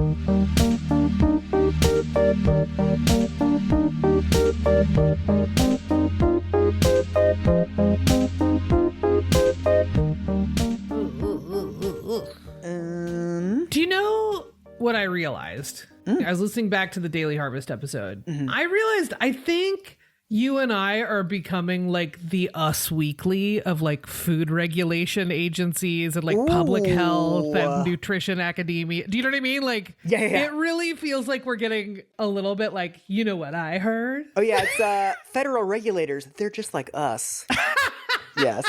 Do you know what I realized? I was listening back to the Daily Harvest episode. I realized I think you and I are becoming like the Us Weekly of like food regulation agencies and like public health and nutrition academia. Do you know what I mean? Like, yeah. It really feels like we're getting a little bit like, you know what I heard? Oh, yeah. It's federal regulators. They're just like us. Yes.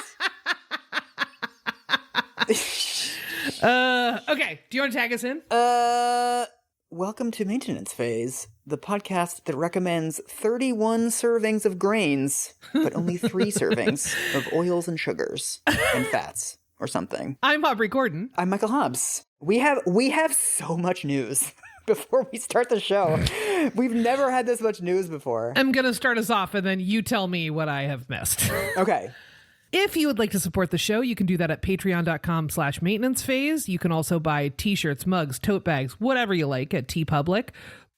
Okay. Do you want to tag us in? Welcome to Maintenance Phase, the podcast that recommends 31 servings of grains, but only 3 servings of oils and sugars and fats or something. I'm Aubrey Gordon. I'm Michael Hobbs. We have so much news before we start the show. We've never had this much news before. I'm going to start us off and then you tell me what I have missed. Okay. If you would like to support the show, you can do that at patreon.com/maintenancephase. You can also buy t-shirts, mugs, tote bags, whatever you like at TeePublic.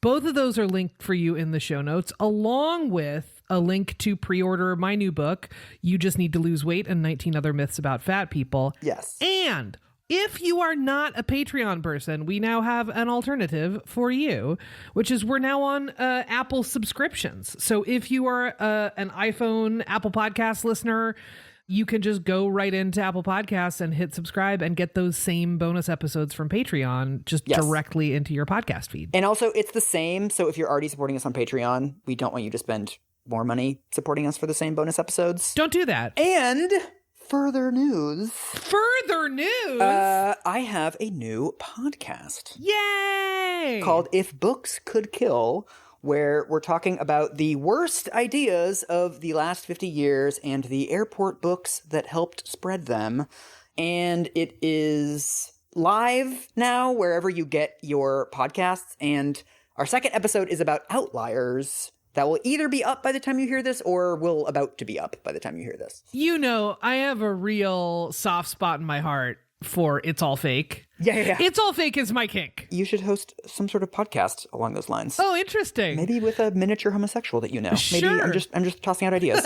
Both of those are linked for you in the show notes, along with a link to pre-order my new book, You Just Need to Lose Weight and 19 Other Myths About Fat People. Yes. And if you are not a Patreon person, we now have an alternative for you, which is we're now on Apple subscriptions. So if you are an iPhone Apple Podcast listener, you can just go right into Apple Podcasts and hit subscribe and get those same bonus episodes from Patreon just directly into your podcast feed. And also, it's the same. So if you're already supporting us on Patreon, we don't want you to spend more money supporting us for the same bonus episodes. Don't do that. And further news. I have a new podcast. Yay! Called If Books Could Kill, where we're talking about the worst ideas of the last 50 years and the airport books that helped spread them. And it is live now wherever you get your podcasts. And our second episode is about outliers that will either be up by the time you hear this or will about to be up by the time you hear this. You know, I have a real soft spot in my heart for It's All Fake. Yeah. It's All Fake is my kink. You should host some sort of podcast along those lines. Oh, interesting. Maybe with a miniature homosexual that you know. Sure. Maybe I'm just tossing out ideas.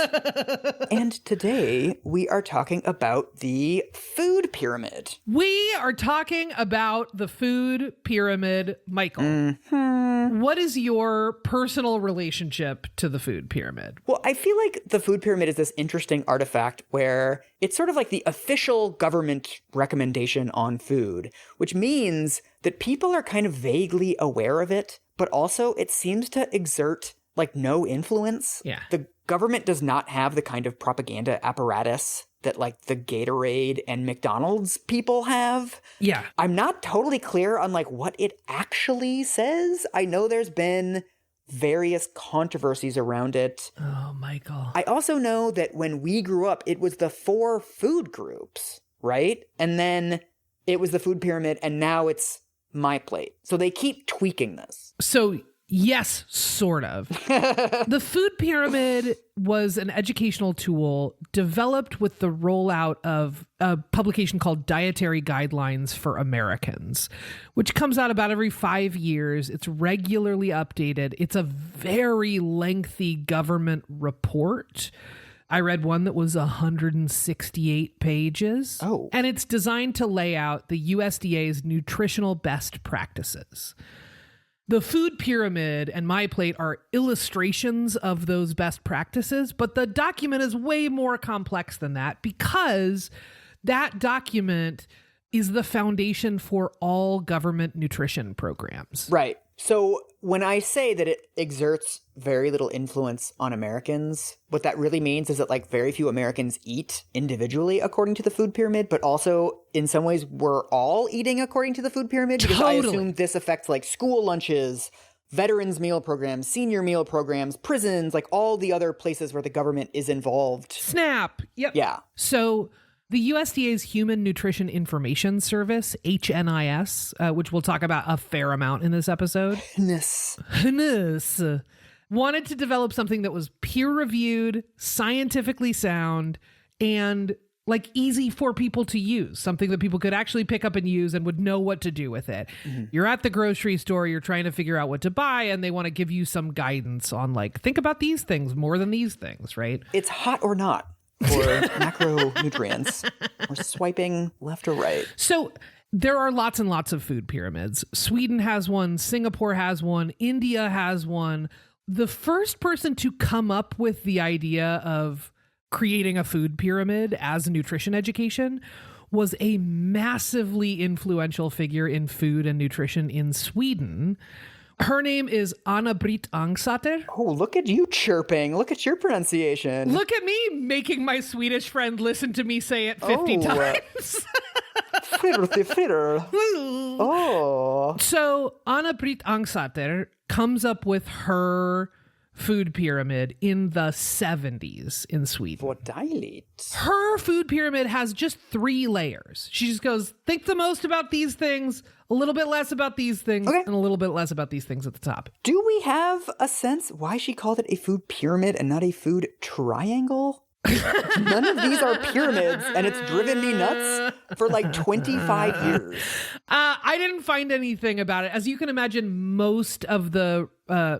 And today we are talking about the food pyramid. We are talking about the food pyramid, Michael. What is your personal relationship to the food pyramid? Well, I feel like the food pyramid is this interesting artifact where it's sort of like the official government recommendation on food, which means that people are kind of vaguely aware of it, but also it seems to exert like no influence. Yeah. The government does not have the kind of propaganda apparatus that like the Gatorade and McDonald's people have. Yeah. I'm not totally clear on like what it actually says. I know there's been various controversies around it. Oh, Michael. I also know that when we grew up, it was the 4 food groups, right? And then it was the food pyramid, and now it's My Plate. So they keep tweaking this. So yes, sort of. The food pyramid was an educational tool developed with the rollout of a publication called Dietary Guidelines for Americans, which comes out about every 5 years. It's regularly updated. It's a very lengthy government report. I read one that was 168 pages. Oh. And it's designed to lay out the USDA's nutritional best practices. The food pyramid and My Plate are illustrations of those best practices, but the document is way more complex than that because that document is the foundation for all government nutrition programs. Right. So when I say that it exerts very little influence on Americans, what that really means is that like very few Americans eat individually according to the food pyramid, but also in some ways we're all eating according to the food pyramid because I assume this affects like school lunches, veterans meal programs, senior meal programs, prisons, like all the other places where the government is involved. SNAP. Yep. Yeah. So the USDA's Human Nutrition Information Service, HNIS, which we'll talk about a fair amount in this episode, wanted to develop something that was peer-reviewed, scientifically sound, and like easy for people to use, something that people could actually pick up and use and would know what to do with it. You're at the grocery store, you're trying to figure out what to buy, and they want to give you some guidance on like, think about these things more than these things, right? It's hot or not for macronutrients. We're swiping left or right. So there are lots and lots of food pyramids. Sweden has one, Singapore has one, India has one. The first person to come up with the idea of creating a food pyramid as a nutrition education was a massively influential figure in food and nutrition in Sweden. Her name is Anna-Britt Angsater. Oh, look at you chirping. Look at your pronunciation. Look at me making my Swedish friend listen to me say it 50 times. Fritter. Oh. So Anna-Britt Angsater comes up with her food pyramid in the 70s in Sweden. What dilate? Her food pyramid has just 3 layers. She just goes, think the most about these things, a little bit less about these things, and a little bit less about these things at the top. Do we have a sense why she called it a food pyramid and not a food triangle? None of these are pyramids, and it's driven me nuts for like 25 years. I didn't find anything about it. As you can imagine, most of the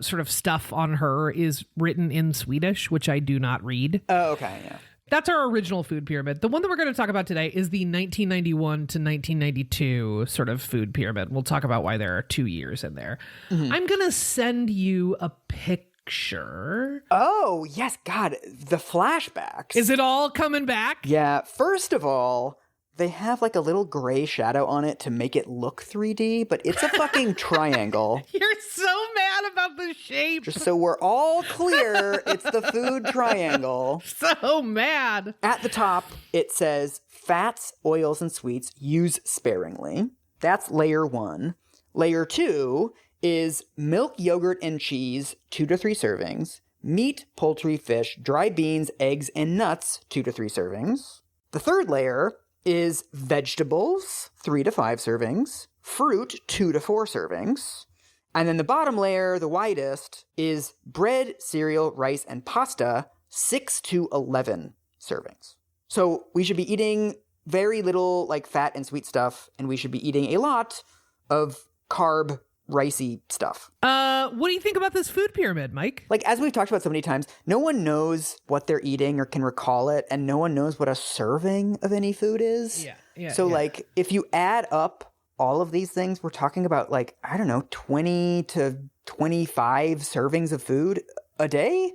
sort of stuff on her is written in Swedish, which I do not read. Oh, okay, yeah. That's our original food pyramid. The one that we're going to talk about today is the 1991 to 1992 sort of food pyramid. We'll talk about why there are 2 years in there. I'm going to send you a picture. Oh, yes, God, the flashbacks. Is it all coming back? Yeah, first of all, they have like a little gray shadow on it to make it look 3D, but it's a fucking triangle. You're so mad about the shape. Just so we're all clear, it's the food triangle. So mad. At the top, it says, fats, oils, and sweets, use sparingly. That's layer 1. Layer 2 is milk, yogurt, and cheese, 2 to 3 servings. Meat, poultry, fish, dry beans, eggs, and nuts, 2 to 3 servings. The third layer is vegetables, 3 to 5 servings. Fruit, 2 to 4 servings. And then the bottom layer, the widest, is bread, cereal, rice, and pasta, 6 to 11 servings. So we should be eating very little like fat and sweet stuff, and we should be eating a lot of carb, ricey stuff. What do you think about this food pyramid, Mike? Like, as we've talked about so many times, no one knows what they're eating or can recall it, and no one knows what a serving of any food is. So, like, if you add up all of these things, we're talking about, like, I don't know, 20 to 25 servings of food a day,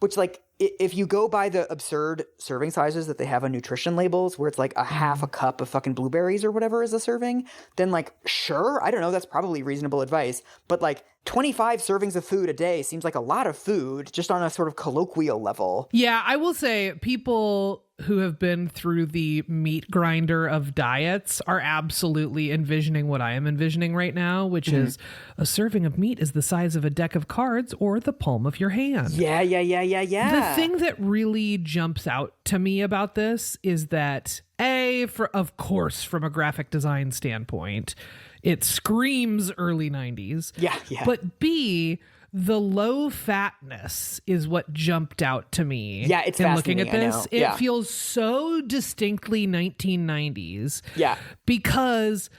which, like, if you go by the absurd serving sizes that they have on nutrition labels, where it's like a half a cup of fucking blueberries or whatever is a serving, then like, sure, I don't know, that's probably reasonable advice. But like 25 servings of food a day seems like a lot of food just on a sort of colloquial level. Yeah, I will say people who have been through the meat grinder of diets are absolutely envisioning what I am envisioning right now, which is a serving of meat is the size of a deck of cards or the palm of your hand. Yeah. The thing that really jumps out to me about this is that of course, from a graphic design standpoint, it screams early 90s. Yeah. But B, the low fatness is what jumped out to me. Yeah, it's in looking at this. I know. It feels so distinctly 1990s. Yeah. Because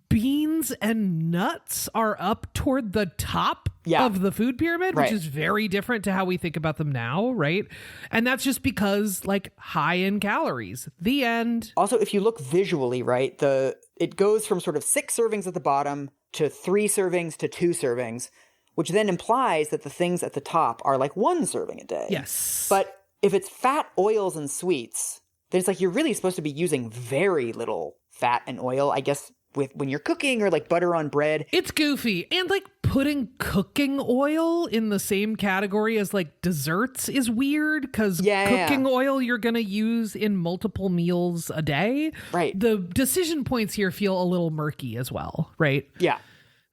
beans and nuts are up toward the top of the food pyramid, which is very different to how we think about them now, right? And that's just because, like, high in calories. The end. Also, if you look visually, right, it goes from sort of 6 servings at the bottom to 3 servings to 2 servings, which then implies that the things at the top are like 1 serving a day. Yes. But if it's fat, oils, and sweets, then it's like you're really supposed to be using very little fat and oil, I guess, when you're cooking or like butter on bread. It's goofy. And like putting cooking oil in the same category as like desserts is weird because cooking oil you're going to use in multiple meals a day. Right. The decision points here feel a little murky as well, right? Yeah.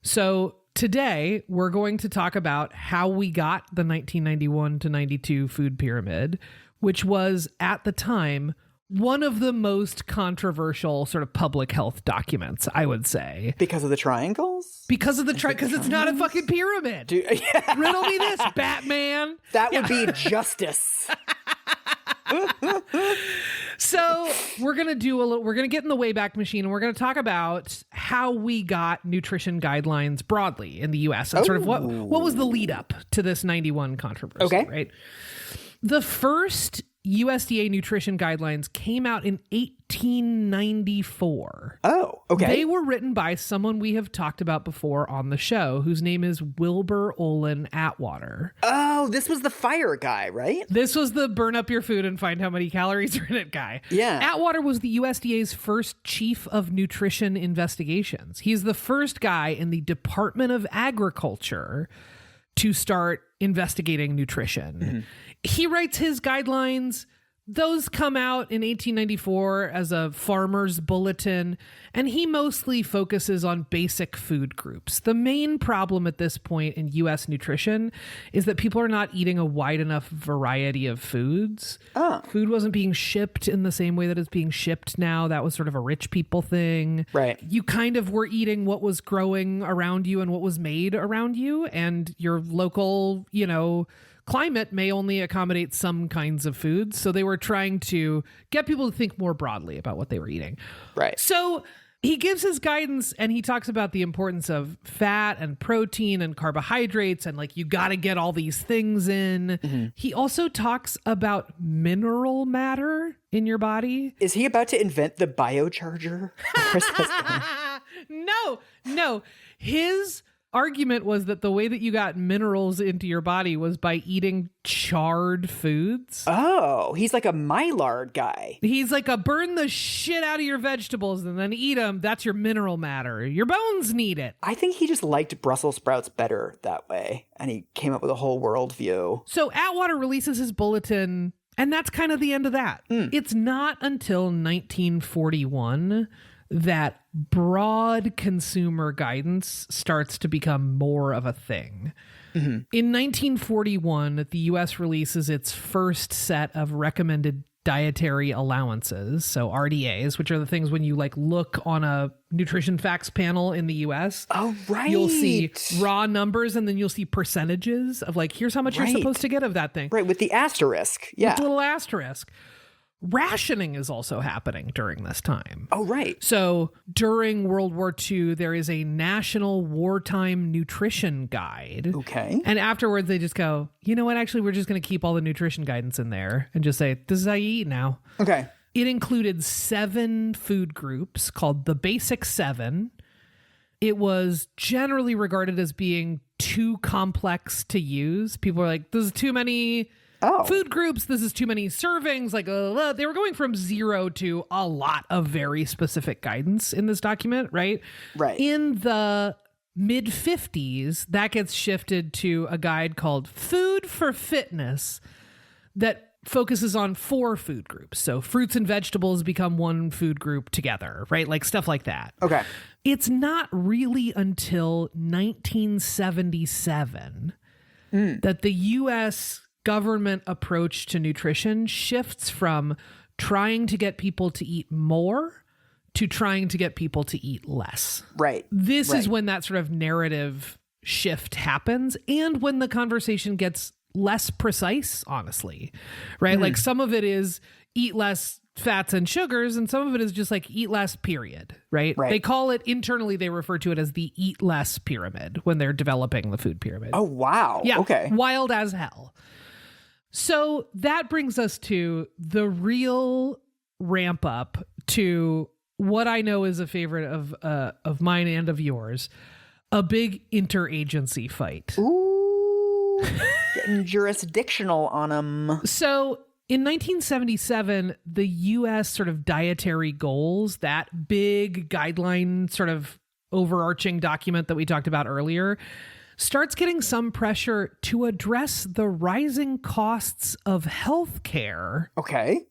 So today, we're going to talk about how we got the 1991 to 92 food pyramid, which was at the time one of the most controversial sort of public health documents, I would say. Because of the triangles? Because it's not a fucking pyramid. Riddle me this, Batman. That would be justice. So we're going to get in the Wayback Machine and we're going to talk about how we got nutrition guidelines broadly in the US and sort of what was the lead up to this 91 controversy, Okay. right? The first USDA nutrition guidelines came out in 1894. Oh, okay. They were written by someone we have talked about before on the show, whose name is Wilbur Olin Atwater. Oh, this was the fire guy, right? This was the burn up your food and find how many calories are in it guy. Yeah. Atwater was the USDA's first chief of nutrition investigations. He's the first guy in the Department of Agriculture to start investigating nutrition. Mm-hmm. He writes his guidelines. Those come out in 1894 as a farmer's bulletin, and he mostly focuses on basic food groups. The main problem at this point in U.S. nutrition is that people are not eating a wide enough variety of foods. Oh. Food wasn't being shipped in the same way that it's being shipped now. That was sort of a rich people thing. Right. You kind of were eating what was growing around you and what was made around you, and your local, climate may only accommodate some kinds of foods. So they were trying to get people to think more broadly about what they were eating. Right. So he gives his guidance and he talks about the importance of fat and protein and carbohydrates and you got to get all these things in. Mm-hmm. He also talks about mineral matter in your body. Is he about to invent the biocharger? No. His argument was that the way that you got minerals into your body was by eating charred foods. Oh, he's like a Mylard guy. He's like a burn the shit out of your vegetables and then eat them. That's your mineral matter. Your bones need it. I think he just liked Brussels sprouts better that way. And he came up with a whole worldview. So Atwater releases his bulletin, and that's kind of the end of that. It's not until 1941 that broad consumer guidance starts to become more of a thing. Mm-hmm. In 1941, the U.S. releases its first set of recommended dietary allowances, so RDAs, which are the things when you look on a nutrition facts panel in the U.S. Oh, right. You'll see raw numbers and then you'll see percentages of here's how much you're supposed to get of that thing. Right, with the asterisk. Yeah. With a little asterisk. Rationing is also happening during this time. Oh, right. So during World War II, there is a national wartime nutrition guide. Okay. And afterwards, they just go, you know what? Actually, we're just going to keep all the nutrition guidance in there and just say, this is how you eat now. Okay. It included 7 food groups called the Basic 7. It was generally regarded as being too complex to use. People were like, this is too many food groups. This is too many servings. They were going from 0 to a lot of very specific guidance in this document, right? Right. In the mid-50s, that gets shifted to a guide called Food for Fitness that focuses on 4 food groups. So fruits and vegetables become one food group together, right? Stuff like that. Okay. It's not really until 1977 that the U.S. government approach to nutrition shifts from trying to get people to eat more to trying to get people to eat less. Right. This is when that sort of narrative shift happens and when the conversation gets less precise, honestly, right? Some of it is eat less fats and sugars and some of it is just eat less, period, right? They call it internally, they refer to it as the eat less pyramid when they're developing the food pyramid. Oh, wow. Yeah. Okay. Wild as hell. So that brings us to the real ramp up to what I know is a favorite of mine and of yours, a big interagency fight. Ooh, getting jurisdictional on them. So in 1977, the U.S. sort of dietary goals, that big guideline sort of overarching document that we talked about earlier, starts getting some pressure to address the rising costs of healthcare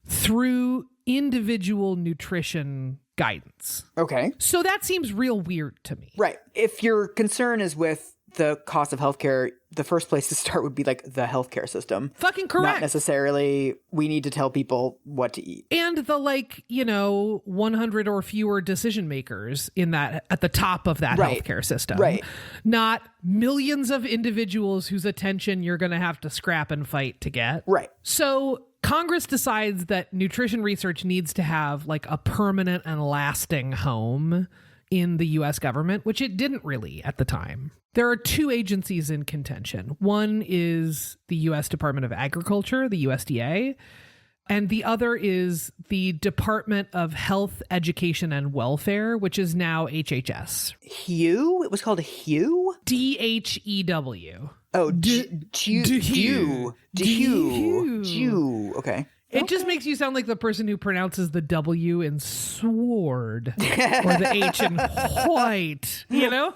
through individual nutrition guidance. Okay. So that seems real weird to me. Right. If your concern is with the cost of healthcare, the first place to start would be the healthcare system. Fucking correct. Not necessarily we need to tell people what to eat. And the 100 or fewer decision makers in that at the top of that healthcare system. Right. Not millions of individuals whose attention you're going to have to scrap and fight to get. Right. So Congress decides that nutrition research needs to have like a permanent and lasting home in the U.S. government, which it didn't really at the time. There are two agencies in contention. One is the U.S. Department of Agriculture, the USDA, and the other is the Department of Health, Education, and Welfare, which is now HHS. HEW? It was called HEW? DHEW. Oh, DHEW. Okay. It just makes you sound like the person who pronounces the W in sword or the H in white, you know?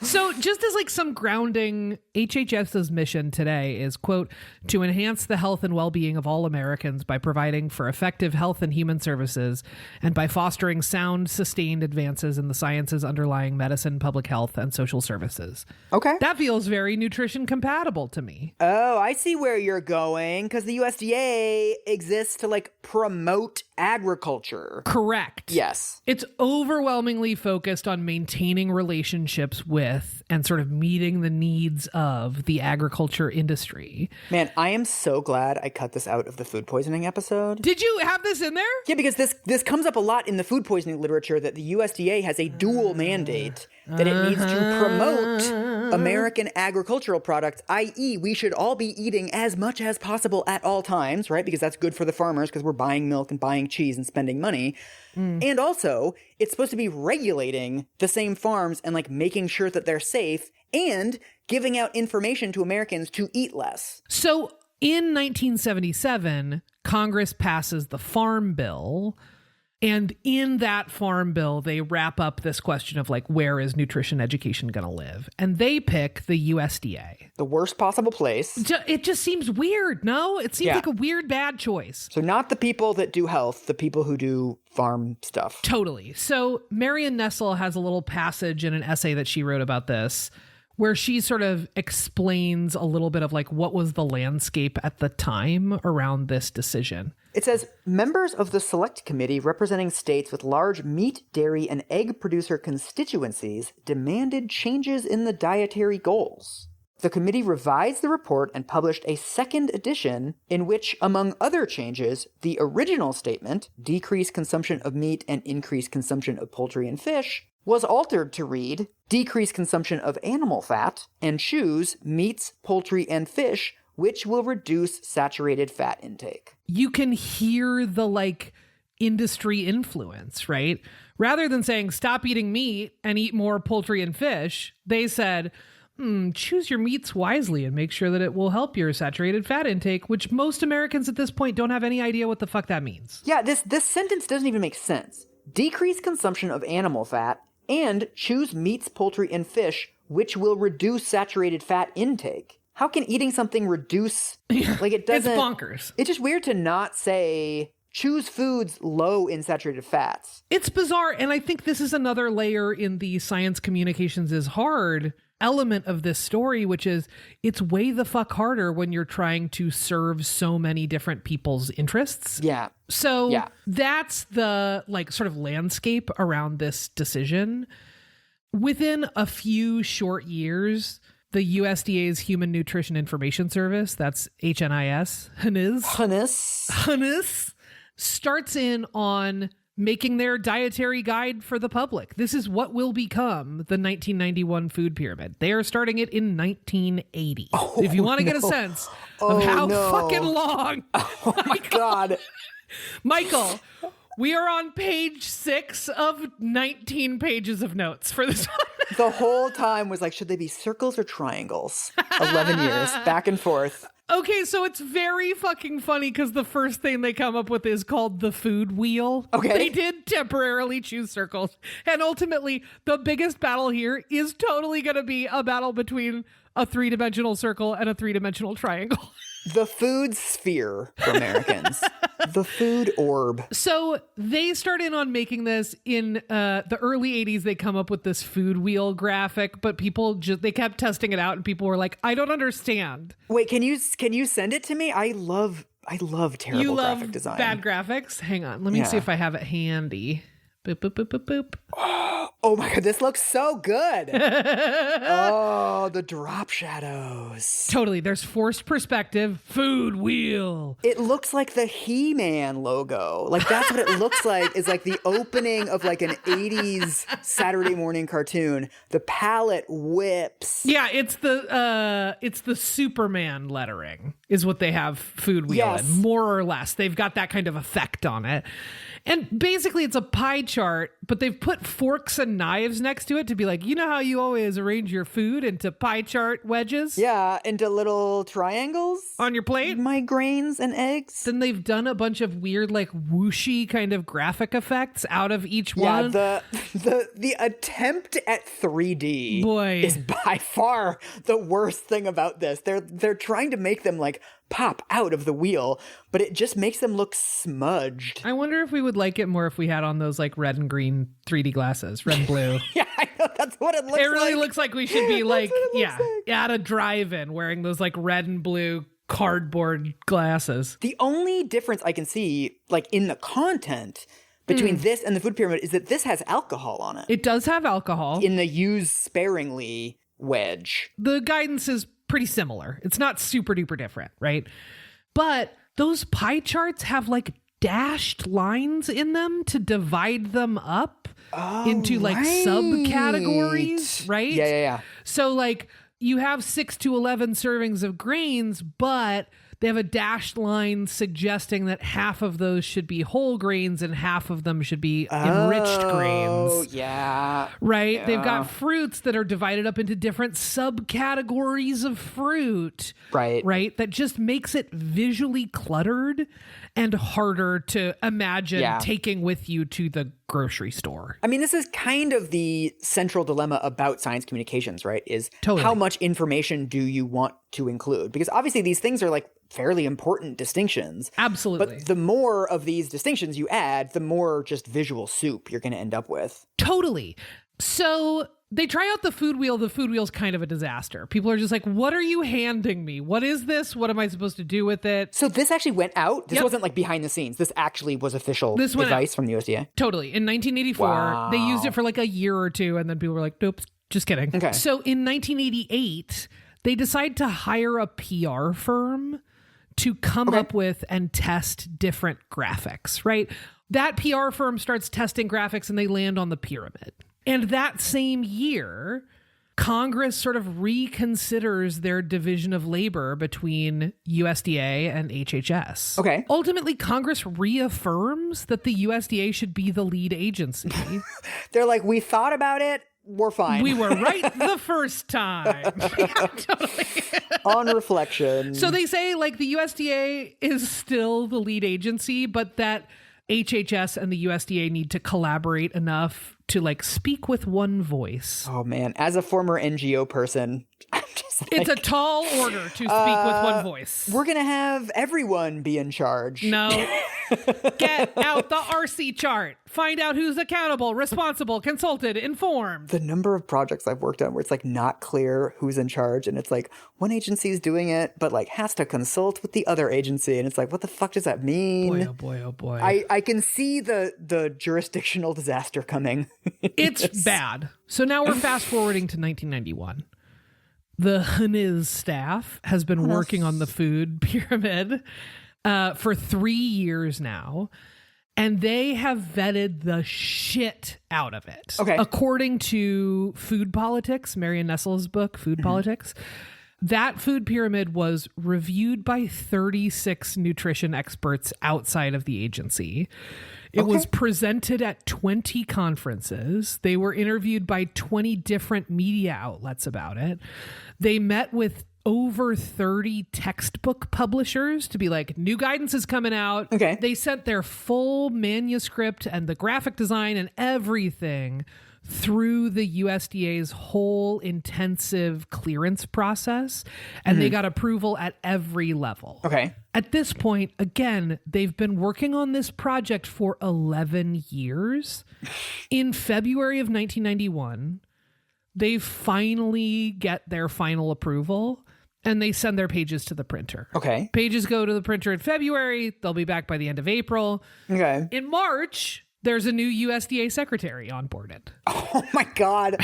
So just as like some grounding, HHS's mission today is, quote, to enhance the health and well-being of all Americans by providing for effective health and human services and by fostering sound, sustained advances in the sciences underlying medicine, public health, and social services. Okay. That feels very nutrition compatible to me. Oh, I see where you're going, because the USDA exists to like promote agriculture. Correct. Yes. It's overwhelmingly focused on maintaining relationships with and sort of meeting the needs of the agriculture industry. Man, I am so glad I cut this out of the food poisoning episode. Did you have this in there? Yeah, because this comes up a lot in the food poisoning literature, that the USDA has a dual mandate, that it needs to promote American agricultural products, i.e. we should all be eating as much as possible at all times, right? Because that's good for the farmers, because we're buying milk and buying cheese and spending money. And also, it's supposed to be regulating the same farms and like making sure that they're safe and giving out information to Americans to eat less. So in 1977, Congress passes the Farm Bill. And in that Farm Bill, they wrap up this question of like, where is nutrition education going to live? And they pick the USDA. The worst possible place. It just seems weird, no? It seems like a weird, bad choice. So not the people that do health, the people who do farm stuff. Totally. So Marion Nestle has a little passage in an essay that she wrote about this, where she sort of explains a little bit of like what was the landscape at the time around this decision. It says, members of the Select Committee representing states with large meat, dairy, and egg producer constituencies demanded changes in the dietary goals. The committee revised the report and published a second edition in which, among other changes, the original statement, decrease consumption of meat and increase consumption of poultry and fish, was altered to read, decrease consumption of animal fat and choose meats, poultry, and fish, which will reduce saturated fat intake. You can hear the like industry influence, right? Rather than saying stop eating meat and eat more poultry and fish, they said, choose your meats wisely and make sure that it will help your saturated fat intake, which most Americans at this point don't have any idea what the fuck that means. Yeah, this sentence doesn't even make sense. Decrease consumption of animal fat and choose meats, poultry, and fish, which will reduce saturated fat intake. How can eating something reduce, like it doesn't... It's bonkers. It's just weird to not say, choose foods low in saturated fats. It's bizarre, and I think this is another layer in the science communications is hard element of this story, which is it's way the fuck harder when you're trying to serve so many different people's interests. Yeah. So that's the like sort of landscape around this decision. Within a few short years, the USDA's Human Nutrition Information Service, that's HNIS, HNIS, starts in on making their dietary guide for the public. This is what will become the 1991 food pyramid. They are starting it in 1980. If you want to get a sense of how fucking long. Oh my God. Michael, we are on page 6 of 19 pages of notes for this one. The whole time was like, should they be circles or triangles? 11 years, back and forth. Okay, so it's very fucking funny because the first thing they come up with is called the food wheel. Okay. They did temporarily choose circles. And ultimately, the biggest battle here is totally going to be a battle between a 3-dimensional circle and a 3-dimensional triangle. The food sphere for Americans. The food orb. So they start in on making this in the early 80s. They come up with this food wheel graphic, but people they kept testing it out and people were like, I don't understand. Wait, can you send it to me? I love terrible graphic design. Bad graphics? Hang on. Let me see if I have it handy. Boop, boop, boop, boop, boop. Oh my God, this looks so good. Oh, the drop shadows. Totally. There's forced perspective, food wheel. It looks like the He-Man logo. Like that's what it looks like, is like the opening of like an 80s Saturday morning cartoon. The palette whips. Yeah, it's the Superman lettering is what they have food wheel Yes. in, more or less. They've got that kind of effect on it. And basically it's a pie chart, but they've put forks and knives next to it to be like, you know how you always arrange your food into pie chart wedges? Yeah, into little triangles On your plate? my grains and eggs. Then they've done a bunch of weird, like whooshy kind of graphic effects out of each Yeah, one. the attempt at 3D Boy. is by far the worst thing about this. They're trying to make them like pop out of the wheel, but it just makes them look smudged. I wonder if we would like it more if we had on those like red and green 3D glasses, red and blue. Yeah, I know, that's what it looks like. It really looks like we should be like, what it looks at a drive-in wearing those like red and blue cardboard glasses. The only difference I can see, like in the content between this and the food pyramid, is that this has alcohol on it. It does have alcohol. In the use sparingly wedge. The guidance is pretty similar. It's not super duper different, right? But those pie charts have like dashed lines in them to divide them up into like subcategories, right? Yeah. So like you have 6 to 11 servings of grains, but they have a dashed line suggesting that half of those should be whole grains and half of them should be enriched grains. Oh, yeah. Right? Yeah. They've got fruits that are divided up into different subcategories of fruit. Right. That just makes it visually cluttered and harder to imagine taking with you to the grocery store. I mean, this is kind of the central dilemma about science communications, right? Is Totally. How much information do you want to include? Because obviously these things are like fairly important distinctions. Absolutely. But the more of these distinctions you add, the more just visual soup you're going to end up with. Totally. So they try out the food wheel. The food wheel's kind of a disaster. People are just like, what are you handing me? What is this? What am I supposed to do with it? So this actually went out? This Yep. wasn't like behind the scenes. This actually was official This went advice from the USDA? Totally. In 1984, Wow. they used it for like a year or two, and then people were like, nope, just kidding. Okay. So in 1988, they decide to hire a PR firm to come up with and test different graphics, right? That PR firm starts testing graphics and they land on the pyramid. And that same year, Congress sort of reconsiders their division of labor between USDA and HHS. Okay. Ultimately, Congress reaffirms that the USDA should be the lead agency. They're like, we thought about it. We're fine. We were right the first time. Yeah, totally. On reflection. So they say like the USDA is still the lead agency, but that HHS and the USDA need to collaborate enough to like speak with one voice. Oh man, as a former NGO person, I'm just like, It's a tall order to speak with one voice. we're going to have everyone be in charge. No. Get out the RC chart. Find out who's accountable, responsible, consulted, informed. The number of projects I've worked on where it's like not clear who's in charge, and it's like one agency is doing it, but like has to consult with the other agency, and it's like, what the fuck does that mean? Boy, oh boy, oh boy. I can see the jurisdictional disaster coming. It's bad. So now we're fast forwarding to 1991. The HNIS staff has been working on the food pyramid for 3 years now, and they have vetted the shit out of it. Okay. According to Food Politics, Marion Nestle's book, Food Politics, that food pyramid was reviewed by 36 nutrition experts outside of the agency. It was presented at 20 conferences. They were interviewed by 20 different media outlets about it. They met with over 30 textbook publishers to be like, new guidance is coming out. Okay. They sent their full manuscript and the graphic design and everything through the USDA's whole intensive clearance process, and they got approval at every level. Okay. At this point, again, they've been working on this project for 11 years. In February of 1991, they finally get their final approval, and they send their pages to the printer. Okay. Pages go to the printer in February. They'll be back by the end of April. Okay. In March, there's a new USDA secretary onboarded. Oh my God.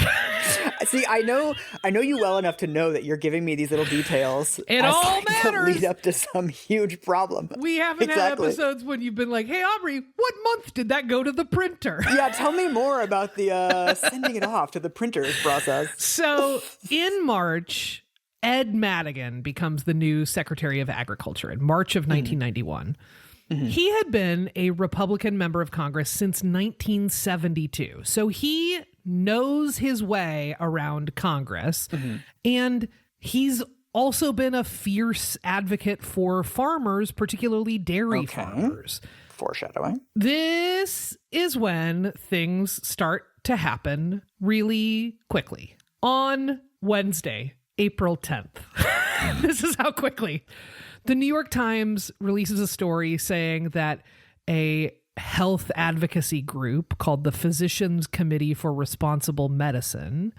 See, I know you well enough to know that you're giving me these little details. It all matters. Lead up to some huge problem. We haven't had episodes when you've been like, hey, Aubrey, what month did that go to the printer? Yeah, tell me more about the sending it off to the printers process. So in March, Ed Madigan becomes the new Secretary of Agriculture in March of 1991. He had been a Republican member of Congress since 1972. So he knows his way around Congress. And he's also been a fierce advocate for farmers, particularly dairy farmers. Foreshadowing. This is when things start to happen really quickly. On Wednesday, April 10th. This is how quickly. The New York Times releases a story saying that a health advocacy group called the Physicians Committee for Responsible Medicine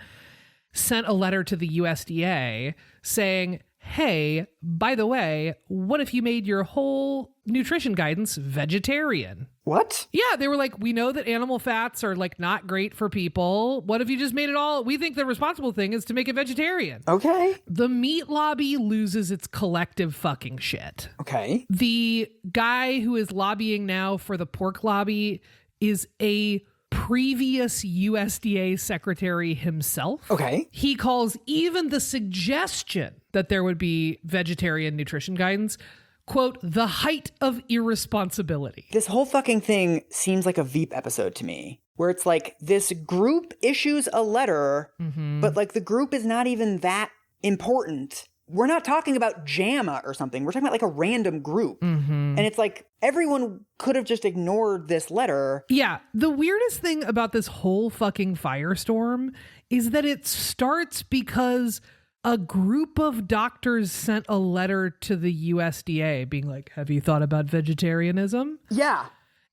sent a letter to the USDA saying, hey, by the way, what if you made your whole nutrition guidance vegetarian? What? Yeah, they were like, we know that animal fats are like not great for people. What if you just made it all? We think the responsible thing is to make it vegetarian. Okay. The meat lobby loses its collective fucking shit. Okay. The guy who is lobbying now for the pork lobby is a previous USDA secretary himself. Okay. He calls even the suggestion that there would be vegetarian nutrition guidance, quote, the height of irresponsibility. This whole fucking thing seems like a Veep episode to me, where it's like this group issues a letter, but like the group is not even that important. We're not talking about JAMA or something. We're talking about like a random group. And it's like everyone could have just ignored this letter. Yeah. The weirdest thing about this whole fucking firestorm is that it starts because a group of doctors sent a letter to the USDA being like, have you thought about vegetarianism? Yeah.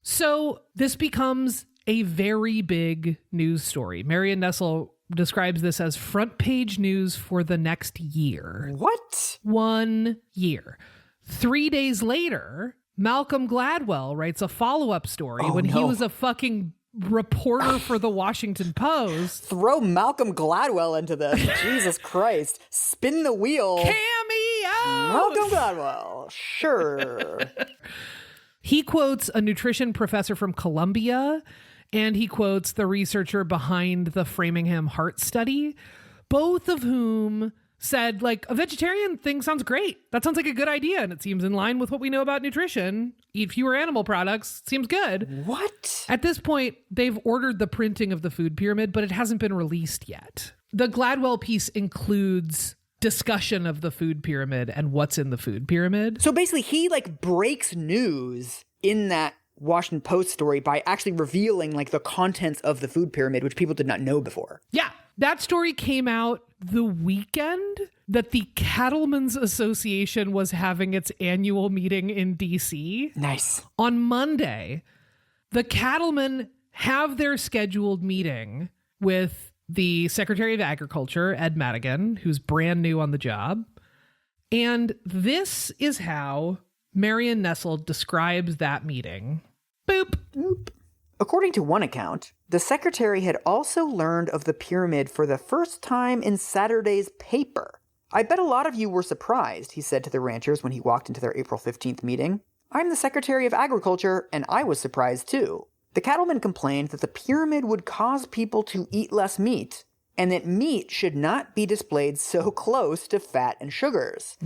So this becomes a very big news story. Marion Nestle describes this as front page news for the next year. What? 1 year. 3 days later, Malcolm Gladwell writes a follow-up story he was a fucking reporter for the Washington Post. Throw Malcolm Gladwell into this. Jesus Christ. Spin the wheel. Cameo! Malcolm Gladwell. Sure. He quotes a nutrition professor from Columbia, and he quotes the researcher behind the Framingham Heart Study, both of whom said, like, a vegetarian thing sounds great. That sounds like a good idea, and it seems in line with what we know about nutrition. Eat fewer animal products. Seems good. What? At this point, they've ordered the printing of the food pyramid, but it hasn't been released yet. The Gladwell piece includes discussion of the food pyramid and what's in the food pyramid. So basically, he like breaks news in that Washington Post story by actually revealing like the contents of the food pyramid, which people did not know before. Yeah. That story came out the weekend that the Cattlemen's Association was having its annual meeting in DC. Nice. On Monday, the cattlemen have their scheduled meeting with the Secretary of Agriculture, Ed Madigan, who's brand new on the job. And this is how Marion Nestle describes that meeting. Boop. Boop. According to one account, the secretary had also learned of the pyramid for the first time in Saturday's paper. I bet a lot of you were surprised, he said to the ranchers when he walked into their April 15th meeting. I'm the Secretary of Agriculture, and I was surprised too. The cattlemen complained that the pyramid would cause people to eat less meat, and that meat should not be displayed so close to fat and sugars.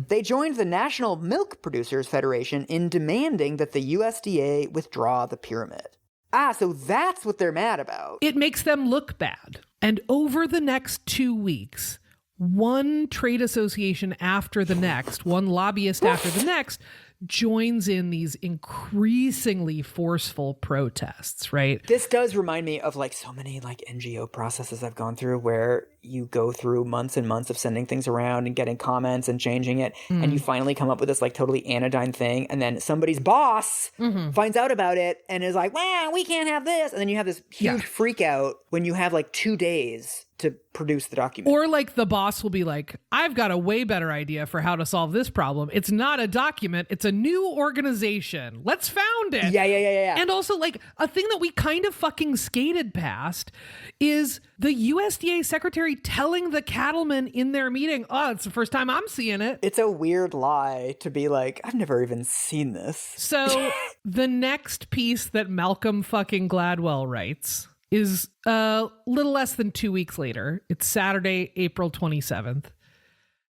They joined the National Milk Producers Federation in demanding that the USDA withdraw the pyramid. Ah, so that's what they're mad about. It makes them look bad. And over the next 2 weeks, one trade association after the next, one lobbyist after the next, joins in these increasingly forceful protests, right? This does remind me of like so many like NGO processes I've gone through where you go through months and months of sending things around and getting comments and changing it. And you finally come up with this like totally anodyne thing. And then somebody's boss finds out about it and is like, well, we can't have this. And then you have this huge freak out when you have like 2 days to produce the document. Or like the boss will be like, I've got a way better idea for how to solve this problem. It's not a document. It's a new organization. Let's found it. Yeah. And also like a thing that we kind of fucking skated past is the USDA secretary telling the cattlemen in their meeting, oh, it's the first time I'm seeing it. It's a weird lie to be like, I've never even seen this. So the next piece that Malcolm fucking Gladwell writes is a little less than 2 weeks later. It's Saturday, April 27th.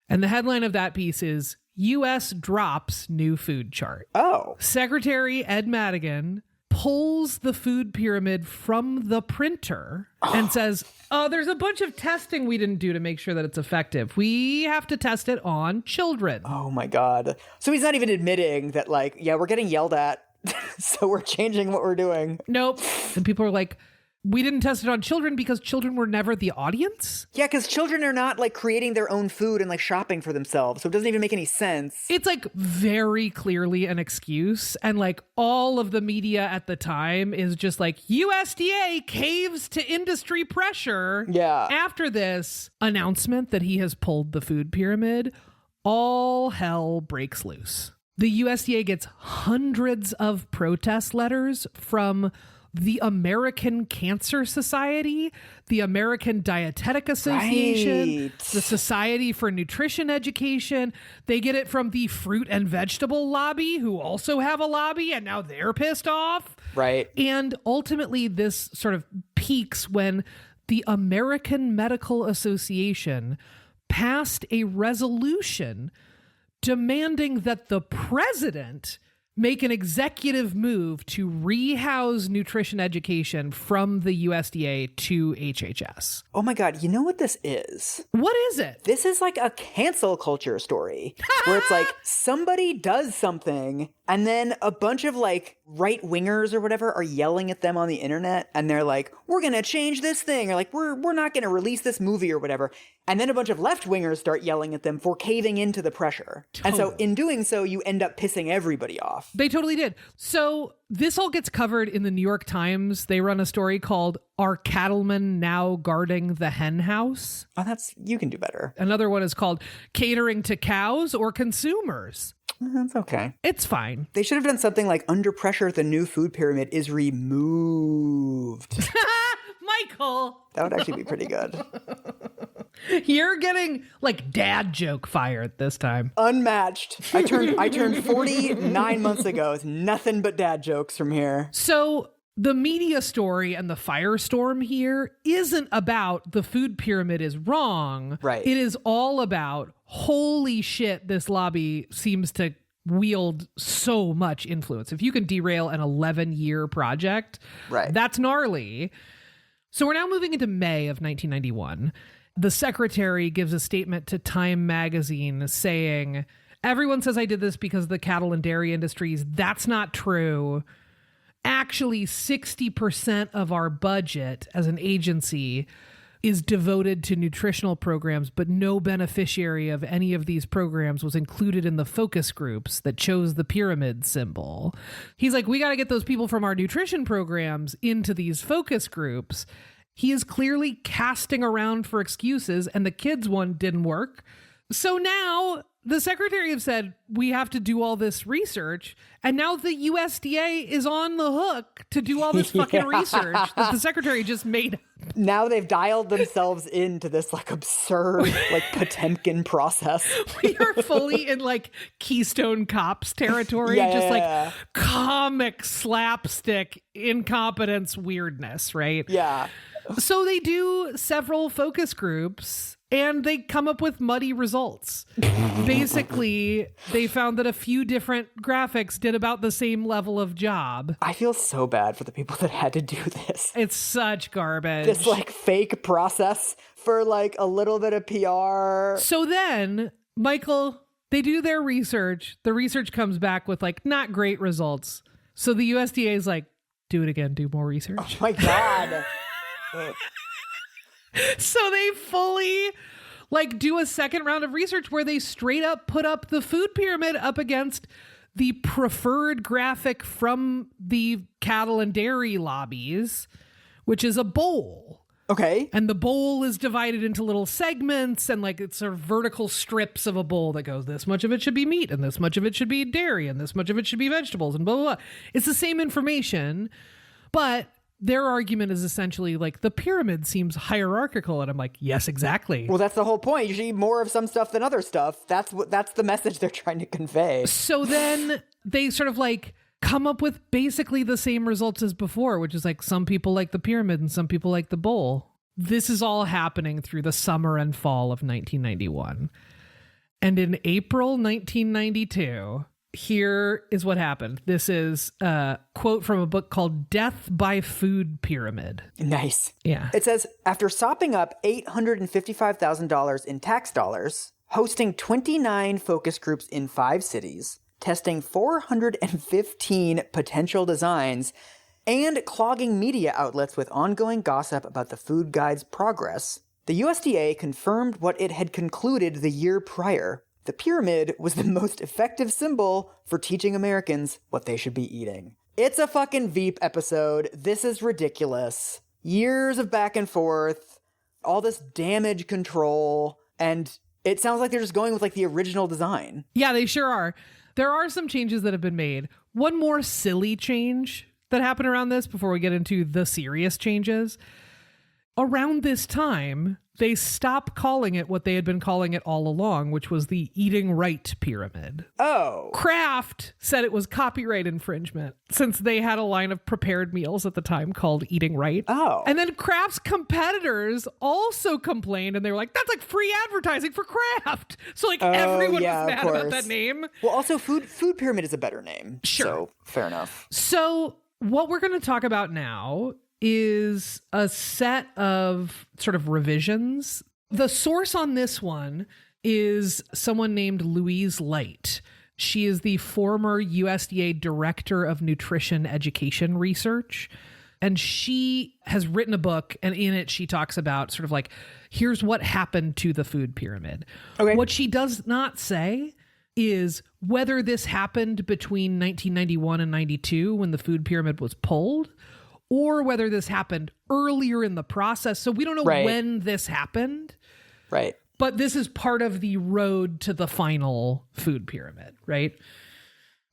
And the headline of that piece is U.S. drops new food chart. Oh. Secretary Ed Madigan pulls the food pyramid from the printer and says, oh, there's a bunch of testing we didn't do to make sure that it's effective. We have to test it on children. Oh my God. So he's not even admitting that like, yeah, we're getting yelled at. So we're changing what we're doing. Nope. And people are like, we didn't test it on children because children were never the audience. Yeah, because children are not like creating their own food and like shopping for themselves. So it doesn't even make any sense. It's like very clearly an excuse. And like all of the media at the time is just like USDA caves to industry pressure. Yeah. After this announcement that he has pulled the food pyramid, all hell breaks loose. The USDA gets hundreds of protest letters from the American Cancer Society, the American Dietetic Association, right. the Society for Nutrition Education. They get it from the Fruit and Vegetable Lobby, who also have a lobby, and now they're pissed off. Right. And ultimately, this sort of peaks when the American Medical Association passed a resolution demanding that the president make an executive move to rehouse nutrition education from the USDA to HHS. Oh my God, you know what this is? What is it? This is like a cancel culture story where it's like somebody does something and then a bunch of like right wingers or whatever are yelling at them on the internet and they're like, we're going to change this thing, or like, we're not going to release this movie or whatever. And then a bunch of left wingers start yelling at them for caving into the pressure. Totally. And so in doing so, you end up pissing everybody off. They totally did. So this all gets covered in the New York Times. They run a story called Are Cattlemen Now Guarding the Hen House? Oh, you can do better. Another one is called Catering to Cows or Consumers. That's okay. It's fine. They should have done something like under pressure, the new food pyramid is removed. Michael. That would actually be pretty good. You're getting like dad joke fired this time. Unmatched. I turned 40 9 months ago. It's nothing but dad jokes from here. So the media story and the firestorm here isn't about the food pyramid is wrong. Right. It is all about, holy shit, this lobby seems to wield so much influence. If you can derail an 11-year project, right, that's gnarly. So we're now moving into May of 1991. The secretary gives a statement to Time magazine saying, everyone says I did this because of the cattle and dairy industries. That's not true. Actually, 60% of our budget as an agency is devoted to nutritional programs, but no beneficiary of any of these programs was included in the focus groups that chose the pyramid symbol. He's like, we got to get those people from our nutrition programs into these focus groups. He is clearly casting around for excuses, and the kids one didn't work. So now the secretary have said, we have to do all this research. And now the USDA is on the hook to do all this fucking research that the secretary just made. Now they've dialed themselves into this like absurd, like Potemkin process. We are fully in like Keystone Cops territory, like comic slapstick incompetence weirdness, right? Yeah. So they do several focus groups and they come up with muddy results. Basically, they found that a few different graphics did about the same level of job. I feel so bad for the people that had to do this. It's such garbage. This like fake process for like a little bit of PR. So then, Michael, they do their research. The research comes back with like not great results. So the USDA is like, do it again, do more research. Oh my God. So they fully like do a second round of research where they straight up put up the food pyramid up against the preferred graphic from the cattle and dairy lobbies, which is a bowl. Okay. And the bowl is divided into little segments and like it's sort of vertical strips of a bowl that goes, this much of it should be meat and this much of it should be dairy and this much of it should be vegetables and blah, blah, blah. It's the same information, but their argument is essentially like the pyramid seems hierarchical. And I'm like, yes, exactly. Well, that's the whole point. You should eat more of some stuff than other stuff. That's the message they're trying to convey. So then they sort of like come up with basically the same results as before, which is like some people like the pyramid and some people like the bowl. This is all happening through the summer and fall of 1991. And in April 1992, here is what happened. This is a quote from a book called Death by Food Pyramid. Nice. Yeah. It says, after sopping up $855,000 in tax dollars, hosting 29 focus groups in 5 cities, testing 415 potential designs, and clogging media outlets with ongoing gossip about the food guide's progress, the USDA confirmed what it had concluded the year prior. The pyramid was the most effective symbol for teaching Americans what they should be eating. It's a fucking Veep episode. This is ridiculous. Years of back and forth, all this damage control, and it sounds like they're just going with like the original design. Yeah, they sure are. There are some changes that have been made. One more silly change that happened around this before we get into the serious changes. Around this time, they stopped calling it what they had been calling it all along, which was the eating right pyramid. Oh. Kraft said it was copyright infringement since they had a line of prepared meals at the time called Eating Right. Oh. And then Kraft's competitors also complained and they were like, that's like free advertising for Kraft. So like everyone was mad about that name. Well, also food pyramid is a better name. Sure. So fair enough. So what we're going to talk about now is a set of sort of revisions. The source on this one is someone named Louise Light. She is the former USDA Director of Nutrition Education Research. And she has written a book, and in it she talks about sort of like, here's what happened to the food pyramid. Okay. What she does not say is whether this happened between 1991 and 92 when the food pyramid was pulled, or whether this happened earlier in the process. So we don't know when this happened. Right. But this is part of the road to the final food pyramid, right?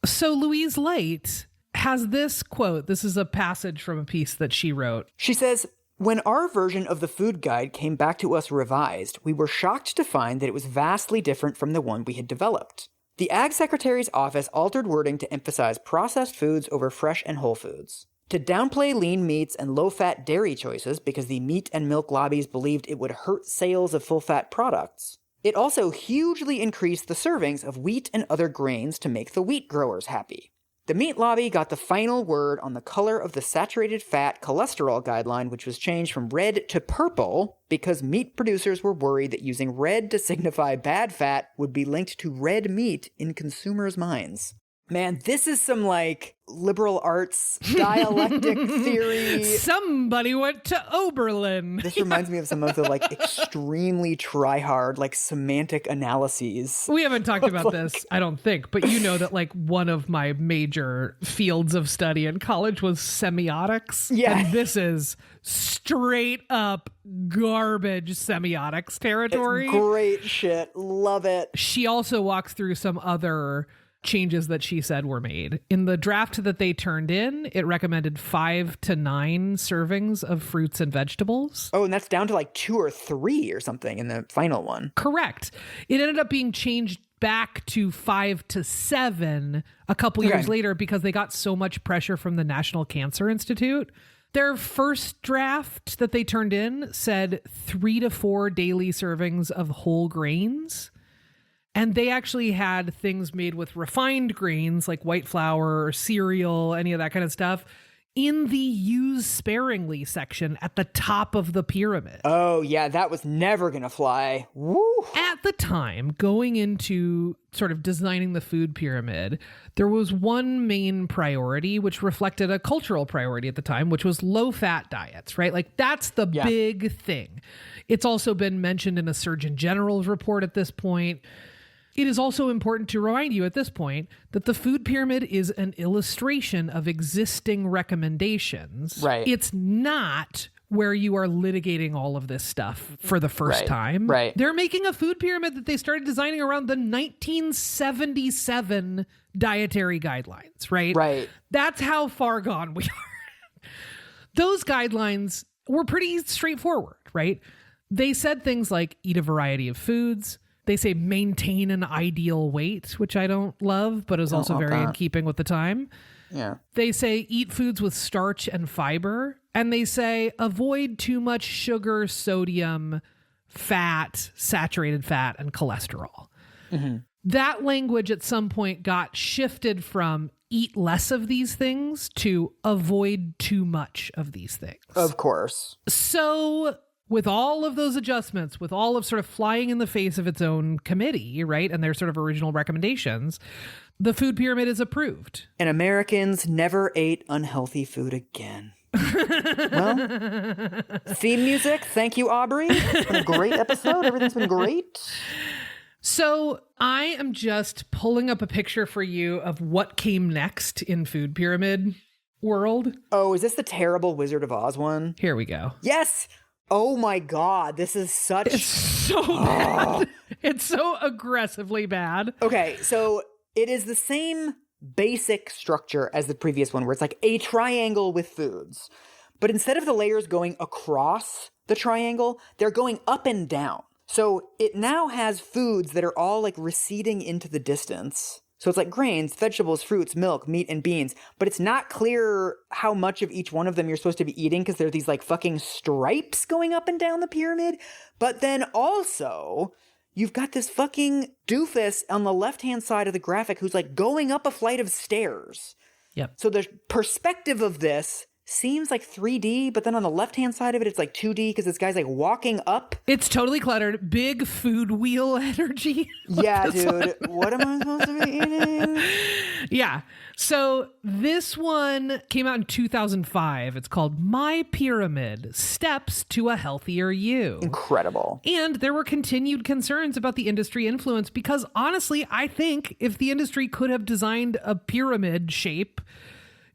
So Louise Light has this quote. This is a passage from a piece that she wrote. She says, when our version of the food guide came back to us revised, we were shocked to find that it was vastly different from the one we had developed. The Ag Secretary's office altered wording to emphasize processed foods over fresh and whole foods, to downplay lean meats and low-fat dairy choices because the meat and milk lobbies believed it would hurt sales of full-fat products. It also hugely increased the servings of wheat and other grains to make the wheat growers happy. The meat lobby got the final word on the color of the saturated fat cholesterol guideline, which was changed from red to purple because meat producers were worried that using red to signify bad fat would be linked to red meat in consumers' minds. Man, this is some, like, liberal arts dialectic theory. Somebody went to Oberlin. This reminds me of some of the, like, extremely try-hard, like, semantic analyses. We haven't talked about this, I don't think, but you know that, like, one of my major fields of study in college was semiotics. Yeah. And this is straight up garbage semiotics territory. It's great shit. Love it. She also walks through some other changes that she said were made. In the draft that they turned in, it recommended 5 to 9 servings of fruits and vegetables. Oh, and that's down to like 2 or 3 or something in the final one. Correct. It ended up being changed back to 5 to 7 a couple years later because they got so much pressure from the National Cancer Institute. Their first draft that they turned in said 3 to 4 daily servings of whole grains. And they actually had things made with refined grains like white flour or cereal, any of that kind of stuff, in the use sparingly section at the top of the pyramid. Oh, yeah, that was never going to fly. Woo! At the time, going into sort of designing the food pyramid, there was one main priority, which reflected a cultural priority at the time, which was low-fat diets, right? Like, that's the big thing. It's also been mentioned in a Surgeon General's report at this point. It is also important to remind you at this point that the food pyramid is an illustration of existing recommendations. Right. It's not where you are litigating all of this stuff for the first time. Right. They're making a food pyramid that they started designing around the 1977 dietary guidelines, right? Right. That's how far gone we are. Those guidelines were pretty straightforward, right? They said things like eat a variety of foods. They say maintain an ideal weight, which I don't love, but is also very in keeping with the time. Yeah. They say eat foods with starch and fiber. And they say avoid too much sugar, sodium, fat, saturated fat, and cholesterol. Mm-hmm. That language at some point got shifted from eat less of these things to avoid too much of these things. Of course. So with all of those adjustments, with all of sort of flying in the face of its own committee, right, and their sort of original recommendations, the food pyramid is approved. And Americans never ate unhealthy food again. Well, theme music. Thank you, Aubrey. It's been a great episode. Everything's been great. So I am just pulling up a picture for you of what came next in food pyramid world. Oh, is this the terrible Wizard of Oz one? Here we go. Yes. Oh my God. This is such... It's so bad. It's so aggressively bad. Okay, so it is the same basic structure as the previous one, where it's like a triangle with foods. But instead of the layers going across the triangle, they're going up and down. So it now has foods that are all like receding into the distance. So it's like grains, vegetables, fruits, milk, meat, and beans. But it's not clear how much of each one of them you're supposed to be eating because there are these like fucking stripes going up and down the pyramid. But then also, you've got this fucking doofus on the left-hand side of the graphic who's like going up a flight of stairs. Yep. So the perspective of this seems like 3D, but then on the left-hand side of it, it's like 2D because this guy's like walking up. It's totally cluttered. Big food wheel energy. Yeah, dude. What am I supposed to be eating? Yeah. So this one came out in 2005. It's called MyPyramid: Steps to a Healthier You. Incredible. And there were continued concerns about the industry influence because honestly, I think if the industry could have designed a pyramid shape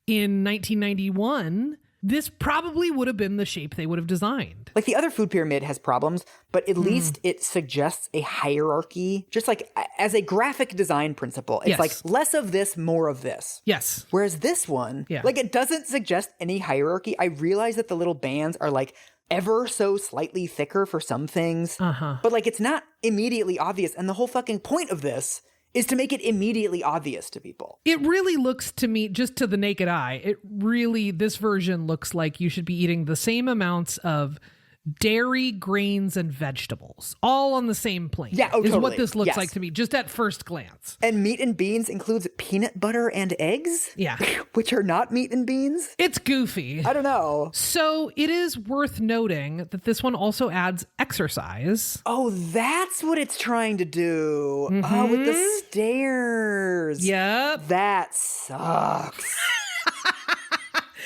in 1991, this probably would have been the shape they would have designed. Like the other food pyramid has problems, but at least it suggests a hierarchy, just like as a graphic design principle. It's like less of this, more of this. Yes. Whereas this one, like it doesn't suggest any hierarchy. I realize that the little bands are like ever so slightly thicker for some things, but like it's not immediately obvious. And the whole fucking point of this is to make it immediately obvious to people. It really looks to me, just to the naked eye, this version looks like you should be eating the same amounts of dairy, grains, and vegetables, all on the same plane. Yeah, is totally. what this looks like to me, just at first glance. And meat and beans includes peanut butter and eggs? Yeah. Which are not meat and beans? It's goofy. I don't know. So it is worth noting that this one also adds exercise. Oh, that's what it's trying to do. Oh, with the stairs. Yep. That sucks.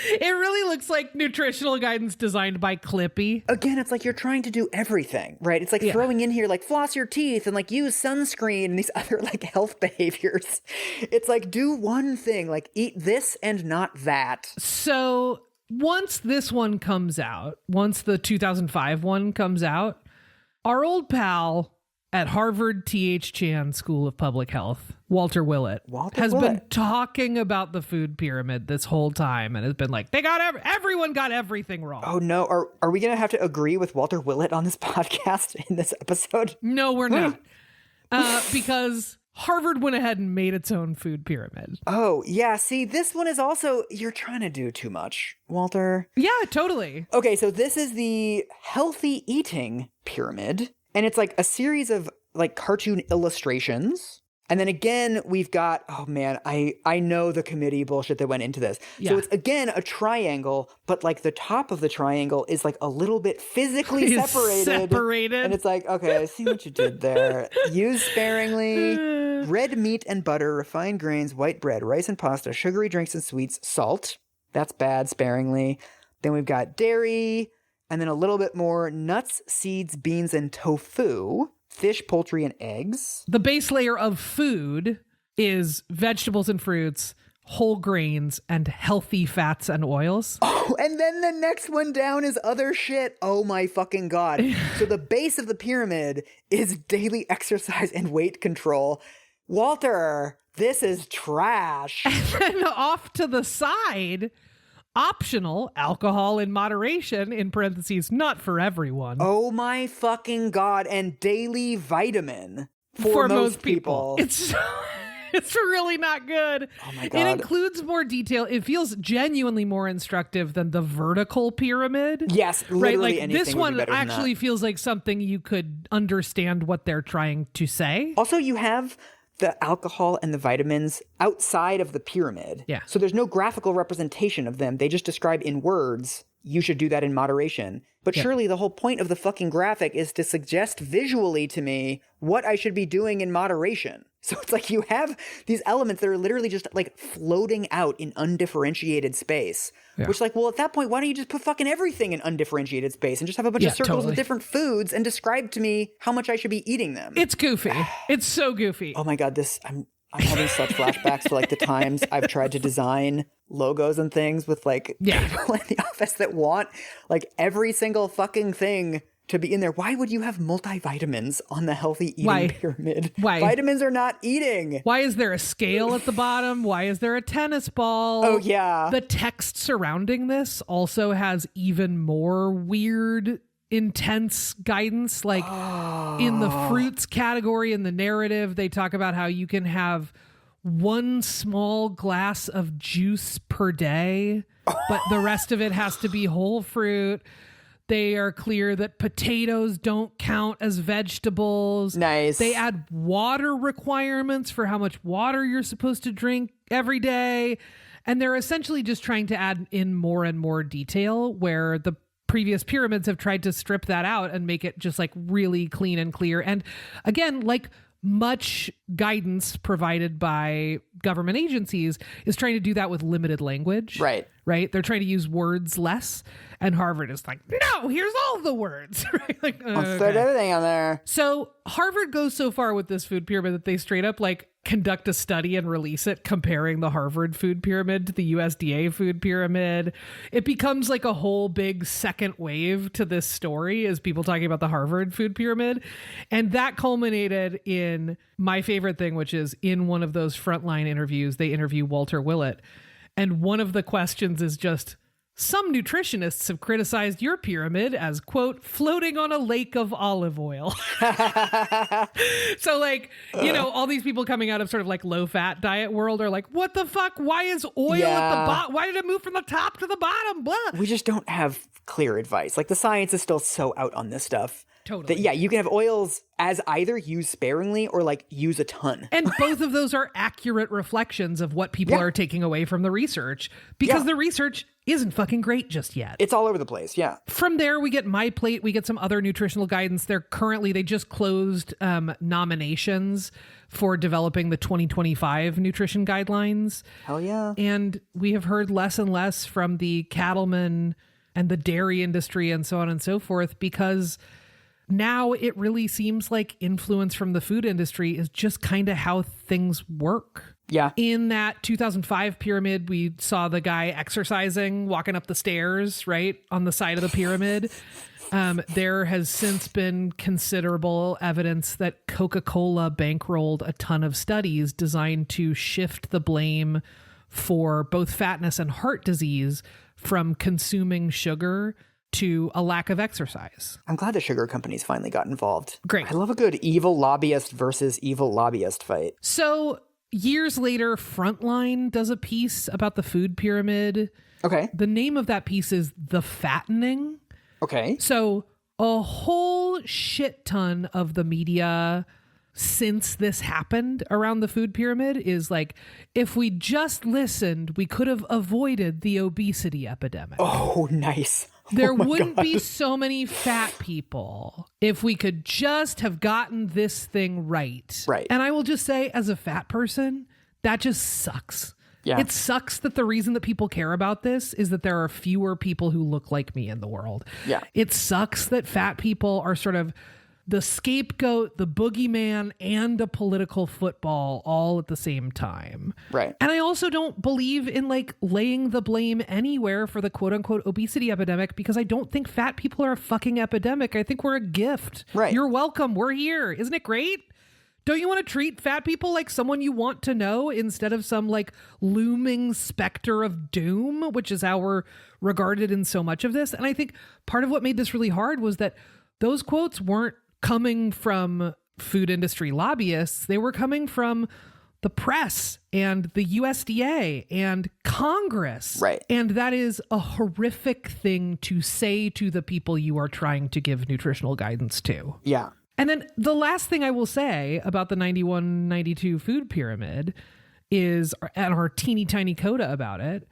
It really looks like nutritional guidance designed by Clippy. Again, it's like you're trying to do everything, right? It's like throwing in here like floss your teeth and like use sunscreen and these other like health behaviors. It's like do one thing, like eat this and not that. So once this one comes out, once the 2005 one comes out, our old pal at Harvard T.H. Chan School of Public Health, Walter Willett, has been talking about the food pyramid this whole time and has been like, everyone got everything wrong. Oh no, are we going to have to agree with Walter Willett on this podcast in this episode? No, we're not. Because Harvard went ahead and made its own food pyramid. Oh, yeah. See, this one is also, you're trying to do too much, Walter. Yeah, totally. Okay, so this is the healthy eating pyramid. And it's like a series of like cartoon illustrations. And then again, we've got, oh man, I know the committee bullshit that went into this. Yeah. So it's again a triangle, but like the top of the triangle is like a little bit physically separated. And it's like, okay, I see what you did there. Use sparingly. Red meat and butter, refined grains, white bread, rice and pasta, sugary drinks and sweets, salt. That's bad, sparingly. Then we've got dairy. And then a little bit more nuts, seeds, beans, and tofu, fish, poultry, and eggs. The base layer of food is vegetables and fruits, whole grains, and healthy fats and oils. Oh, and then the next one down is other shit. Oh my fucking God. So the base of the pyramid is daily exercise and weight control. Walter, this is trash. And then off to the side, optional alcohol in moderation, in parentheses, not for everyone. Oh my fucking God. And daily vitamin for most people. It's really not good. Oh my God. It includes more detail. It feels genuinely more instructive than the vertical pyramid. Yes, literally right? Like anything this would be one better than actually that. feels like something you could understand what they're trying to say. Also, you have the alcohol and the vitamins outside of the pyramid. Yeah. So there's no graphical representation of them. They just describe in words, you should do that in moderation. But surely the whole point of the fucking graphic is to suggest visually to me what I should be doing in moderation. So it's like you have these elements that are literally just like floating out in undifferentiated space. Yeah. Which like, well, at that point, why don't you just put fucking everything in undifferentiated space and just have a bunch of circles with different foods and describe to me how much I should be eating them? It's goofy. It's so goofy. Oh my God, I'm having such flashbacks to like the times I've tried to design logos and things with like people in the office that want like every single fucking thing to be in there. Why would you have multivitamins on the healthy eating pyramid? Why? Vitamins are not eating. Why is there a scale at the bottom? Why is there a tennis ball? Oh, yeah. The text surrounding this also has even more weird, intense guidance. Like in the fruits category in the narrative, they talk about how you can have one small glass of juice per day, but the rest of it has to be whole fruit. They are clear that potatoes don't count as vegetables. Nice. They add water requirements for how much water you're supposed to drink every day. And they're essentially just trying to add in more and more detail where the previous pyramids have tried to strip that out and make it just like really clean and clear. And again, like much guidance provided by government agencies is trying to do that with limited language. Right. Right. They're trying to use words less. And Harvard is like, no, here's all the words. Right? Like, I'll put everything on there. So Harvard goes so far with this food pyramid that they straight up like conduct a study and release it comparing the Harvard food pyramid to the USDA food pyramid. It becomes like a whole big second wave to this story as people talking about the Harvard food pyramid. And that culminated in my favorite thing, which is in one of those frontline interviews, they interview Walter Willett. And one of the questions is just, some nutritionists have criticized your pyramid as, quote, floating on a lake of olive oil. So like, you know, all these people coming out of sort of like low fat diet world are like, what the fuck? Why is oil at the bottom? Why did it move from the top to the bottom? Blah. We just don't have clear advice. Like the science is still so out on this stuff. Totally. That, you can have oils as either use sparingly or like use a ton. And both of those are accurate reflections of what people are taking away from the research because the research isn't fucking great just yet. It's all over the place. Yeah. From there, we get My Plate. We get some other nutritional guidance. They just closed nominations for developing the 2025 nutrition guidelines. Hell yeah. And we have heard less and less from the cattlemen and the dairy industry and so on and so forth because now it really seems like influence from the food industry is just kind of how things work. Yeah. In that 2005 pyramid, we saw the guy exercising, walking up the stairs, right, on the side of the pyramid. There has since been considerable evidence that Coca-Cola bankrolled a ton of studies designed to shift the blame for both fatness and heart disease from consuming sugar to a lack of exercise. I'm glad the sugar companies finally got involved. Great. I love a good evil lobbyist versus evil lobbyist fight. So years later, Frontline does a piece about the food pyramid. Okay. The name of that piece is The Fattening. Okay. So a whole shit ton of the media since this happened around the food pyramid is like, if we just listened, we could have avoided the obesity epidemic. Oh, nice. There wouldn't be so many fat people if we could just have gotten this thing right. Right. And I will just say, as a fat person, that just sucks. Yeah. It sucks that the reason that people care about this is that there are fewer people who look like me in the world. Yeah. It sucks that fat people are sort of the scapegoat, the boogeyman, and a political football all at the same time. Right. And I also don't believe in like laying the blame anywhere for the quote unquote obesity epidemic, because I don't think fat people are a fucking epidemic. I think we're a gift. Right. You're welcome. We're here. Isn't it great? Don't you want to treat fat people like someone you want to know instead of some like looming specter of doom, which is how we're regarded in so much of this? And I think part of what made this really hard was that those quotes weren't coming from food industry lobbyists. They were coming from the press and the USDA and Congress. Right. And that is a horrific thing to say to the people you are trying to give nutritional guidance to. Yeah. And then the last thing I will say about the 91-92 food pyramid is, and our teeny tiny coda about it,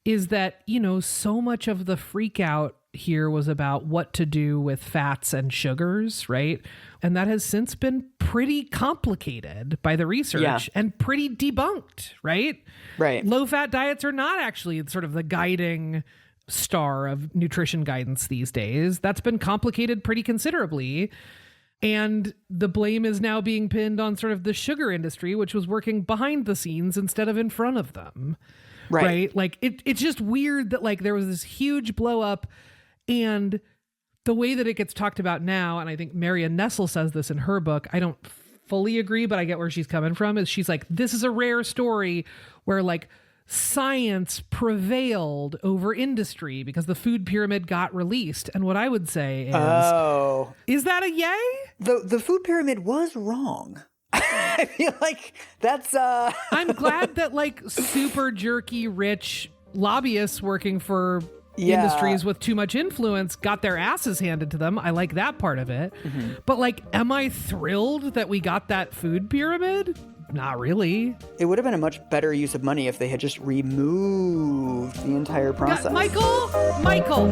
is that, you know, so much of the freakout here was about what to do with fats and sugars, right? And that has since been pretty complicated by the research and pretty debunked, right? Right. Low-fat diets are not actually sort of the guiding star of nutrition guidance these days. That's been complicated pretty considerably. And the blame is now being pinned on sort of the sugar industry, which was working behind the scenes instead of in front of them. Right? Like it's just weird that like there was this huge blow up, and the way that it gets talked about now, and I think Marian Nessel says this in her book, I don't fully agree, but I get where she's coming from, is she's like, this is a rare story where like science prevailed over industry because the food pyramid got released. And what I would say is that a yay? The food pyramid was wrong. I feel like that's I'm glad that like super jerky rich lobbyists working for industries with too much influence got their asses handed to them. I like that part of it. Mm-hmm. But like, am I thrilled that we got that food pyramid? Not really. It would have been a much better use of money if they had just removed the entire process. Michael!